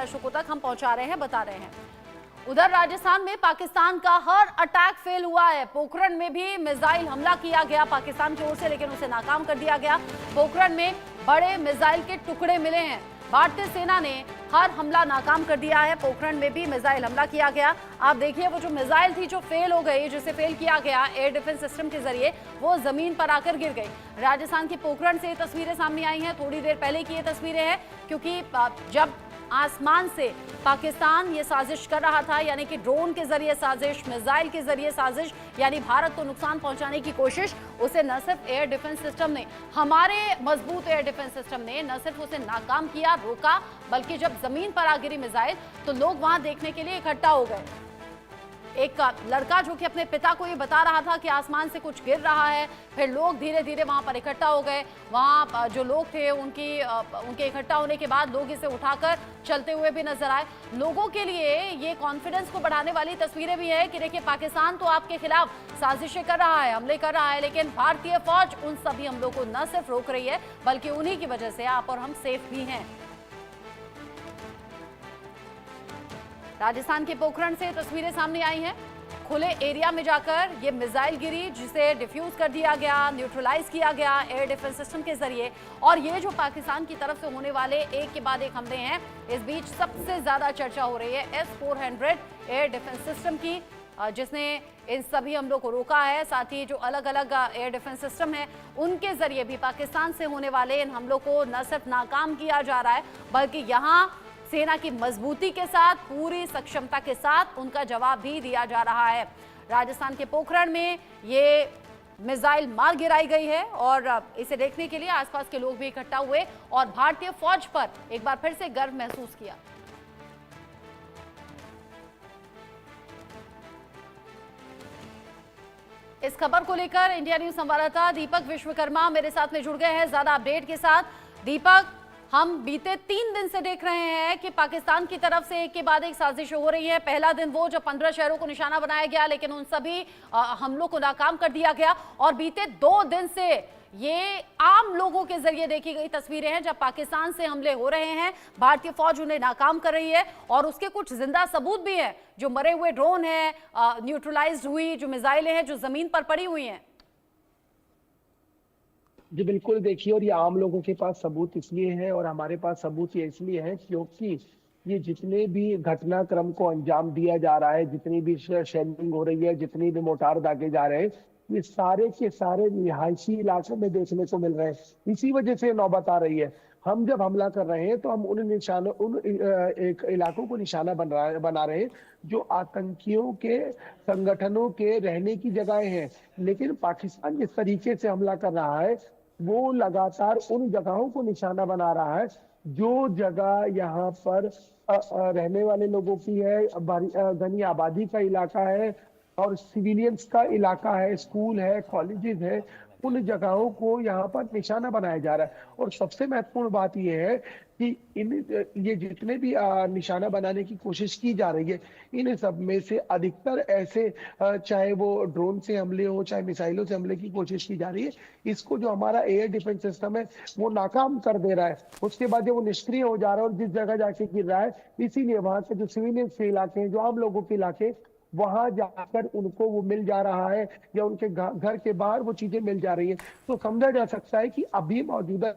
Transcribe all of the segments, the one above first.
दर्शकों तक हम पहुंचा रहे हैं, बता रहे हैं। उधर राजस्थान में पाकिस्तान का हर अटैक फेल हुआ है। पोखरण में भी मिसाइल हमला किया गया पाकिस्तान की ओर से, लेकिन उसे नाकाम कर दिया गया। पोखरण में बड़े मिसाइल के टुकड़े मिले हैं। भारतीय सेना ने हर हमला नाकाम कर दिया है। पोखरण में भी मिसाइल हमला किया गया। आप देखिए वो जो मिसाइल थी जो फेल हो गई, जिसे फेल किया गया एयर डिफेंस सिस्टम के जरिए, वो जमीन पर आकर गिर गई। राजस्थान की पोखरण से ये तस्वीरें सामने आई हैं। थोड़ी देर पहले की ये तस्वीरें हैं, क्योंकि जब आसमान से पाकिस्तान ये साजिश कर रहा था, यानी कि ड्रोन के जरिए साजिश, मिसाइल के जरिए साजिश, यानी भारत को नुकसान पहुंचाने की कोशिश, उसे न सिर्फ एयर डिफेंस सिस्टम ने, हमारे मजबूत एयर डिफेंस सिस्टम ने न सिर्फ उसे नाकाम किया, रोका, बल्कि जब जमीन पर आ गिरी मिसाइल तो लोग वहां देखने के लिए इकट्ठा हो गए। एक लड़का जो कि अपने पिता को ये बता रहा था कि आसमान से कुछ गिर रहा है, फिर लोग धीरे धीरे वहां पर इकट्ठा हो गए। वहां जो लोग थे उनके इकट्ठा होने के बाद लोग इसे उठाकर चलते हुए भी नजर आए। लोगों के लिए ये कॉन्फिडेंस को बढ़ाने वाली तस्वीरें भी है कि देखिए पाकिस्तान तो आपके खिलाफ साजिशें कर रहा है, हमले कर रहा है, लेकिन भारतीय फौज उन सभी हमलों को न सिर्फ रोक रही है, बल्कि उन्हीं की वजह से आप और हम सेफ भी हैं। राजस्थान के पोखरण से तस्वीरें सामने आई हैं। खुले एरिया में जाकर ये मिसाइल गिरी, जिसे डिफ्यूज कर दिया गया, न्यूट्रलाइज किया गया एयर डिफेंस सिस्टम के जरिए। और ये जो पाकिस्तान की तरफ से होने वाले एक के बाद एक हमले हैं, इस बीच सबसे ज्यादा चर्चा हो रही है S-400 एयर डिफेंस सिस्टम की, जिसने इन सभी हमलों को रोका है। साथ ही जो अलग अलग एयर डिफेंस सिस्टम है, उनके जरिए भी पाकिस्तान से होने वाले इन हमलों को न सिर्फ नाकाम किया जा रहा है, बल्कि यहाँ सेना की मजबूती के साथ, पूरी सक्षमता के साथ उनका जवाब भी दिया जा रहा है। राजस्थान के पोखरण में ये मिसाइल मार गिराई गई है और इसे देखने के लिए आसपास के लोग भी इकट्ठा हुए और भारतीय फौज पर एक बार फिर से गर्व महसूस किया। इस खबर को लेकर इंडिया न्यूज संवाददाता दीपक विश्वकर्मा मेरे साथ में जुड़ गए हैं ज्यादा अपडेट के साथ। दीपक, हम बीते 3 दिन से देख रहे हैं कि पाकिस्तान की तरफ से एक के बाद एक साजिश हो रही है। पहला दिन वो जब 15 शहरों को निशाना बनाया गया, लेकिन उन सभी हमलों को नाकाम कर दिया गया। और बीते 2 दिन से ये आम लोगों के जरिए देखी गई तस्वीरें हैं, जब पाकिस्तान से हमले हो रहे हैं, भारतीय फौज उन्हें नाकाम कर रही है और उसके कुछ जिंदा सबूत भी हैं। जो मरे हुए ड्रोन है, न्यूट्रलाइज्ड हुई जो मिसाइलें हैं जो जमीन पर पड़ी हुई हैं। जी बिल्कुल, देखिए, और ये आम लोगों के पास सबूत इसलिए है और हमारे पास सबूत ये इसलिए है क्योंकि ये जितने भी घटनाक्रम को अंजाम दिया जा रहा है, जितनी भी शेलिंग हो रही है, जितनी भी मोर्टार दागे जा रहे हैं, ये सारे के सारे रिहायशी इलाकों में देखने को मिल रहे हैं। इसी वजह से नौबत आ रही है। हम जब हमला कर रहे हैं तो हम उन एक इलाकों को निशाना बना रहे हैं जो आतंकियों के संगठनों के रहने की जगहें हैं। लेकिन पाकिस्तान जिस तरीके से हमला कर रहा है, वो लगातार उन जगहों को निशाना बना रहा है जो जगह यहाँ पर रहने वाले लोगों की है, घनी आबादी का इलाका है और सिविलियंस का इलाका है, स्कूल है, कॉलेजेस है। उन जगहों को यहाँ पर निशाना बनाया जा रहा है। और सबसे महत्वपूर्ण बात यह है कि ये जितने भी निशाना बनाने की कोशिश की जा रही है, इन सब में से अधिकतर ऐसे चाहे वो ड्रोन से हमले हो, चाहे मिसाइलों से हमले की कोशिश की जा रही है, इसको जो हमारा एयर डिफेंस सिस्टम है वो नाकाम कर दे रहा है। उसके बाद जब वो निष्क्रिय हो जा रहा है और जिस जगह जाके गिर रहा है, इसीलिए वहां से जो सिविलियन के इलाके हैं, जो आम लोगों के इलाके, वहां जाकर उनको वो मिल जा रहा है या उनके घर के बाहर वो चीजें मिल जा रही है। तो समझा जा सकता है कि अभी मौजूदा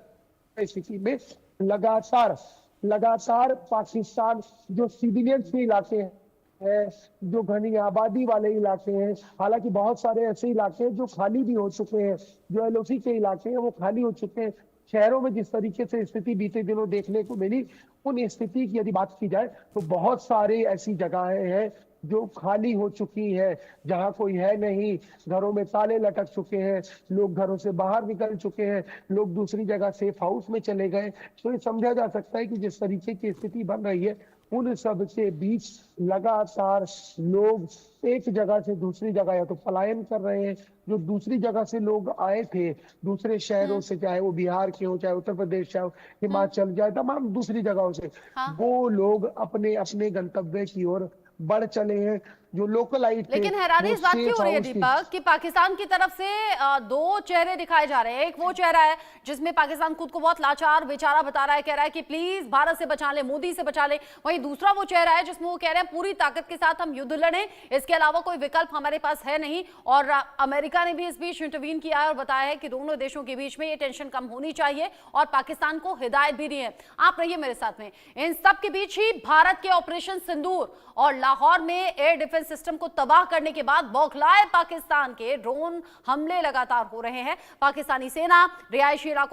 स्थिति में लगातार पाकिस्तान जो सिविलियन के इलाके हैं, जो घनी आबादी वाले इलाके हैं, हालांकि बहुत सारे ऐसे इलाके हैं जो खाली भी हो चुके हैं, जो LOC के इलाके हैं वो खाली हो चुके हैं। शहरों में जिस तरीके से स्थिति बीते दिनों देखने को मिली, उन स्थिति की यदि बात की जाए तो बहुत सारी ऐसी जगहें हैं जो खाली हो चुकी है, जहां कोई है नहीं, घरों में ताले लटक चुके हैं, लोग घरों से बाहर निकल चुके हैं, लोग दूसरी जगह सेफ हाउस में चले गए। तो ये समझा जा सकता है कि जिस तरीके की स्थिति बन रही है, उन सब के बीच लगातार लोग एक जगह से दूसरी जगह या तो पलायन कर रहे हैं। जो दूसरी जगह से लोग आए थे, दूसरे शहरों से, चाहे वो बिहार के हो, चाहे उत्तर प्रदेश, चाहे हिमाचल, चाहे तमाम दूसरी जगहों से, वो लोग अपने अपने गंतव्य की ओर बढ़ चले हैं। जो लोकलाइट थे लेकिन हैरानी वो इस बात की सेफ हो रही है हाउस की। दीपक कि पाकिस्तान की तरफ से दो चेहरे दिखाए जा रहे हैं। एक वो चेहरा है जिसमें पाकिस्तान खुद को बहुत लाचार बेचारा बता रहा है, कह रहा है कि प्लीज भारत से बचा ले, मोदी से बचा ले। वहीं दूसरा वो चेहरा है जिसमें वो कह रहे हैं पूरी ताकत के साथ हम युद्ध लड़ें, इसके अलावा कोई विकल्प हमारे पास है नहीं। और अमेरिका ने भी इस बीच इंटरवीन किया है और बताया है कि दोनों देशों के बीच में ये टेंशन कम होनी चाहिए और पाकिस्तान को हिदायत भी दी है। आप रहिए मेरे साथ में। इन सब के बीच ही भारत के ऑपरेशन सिंदूर और लाहौर में एयर डिफेंस सिस्टम को तबाह करने के बाद बौखलाए पाकिस्तान के ड्रोन हमले लगातार हो रहे हैं। पाकिस्तानी सेना रिहायशी इलाकों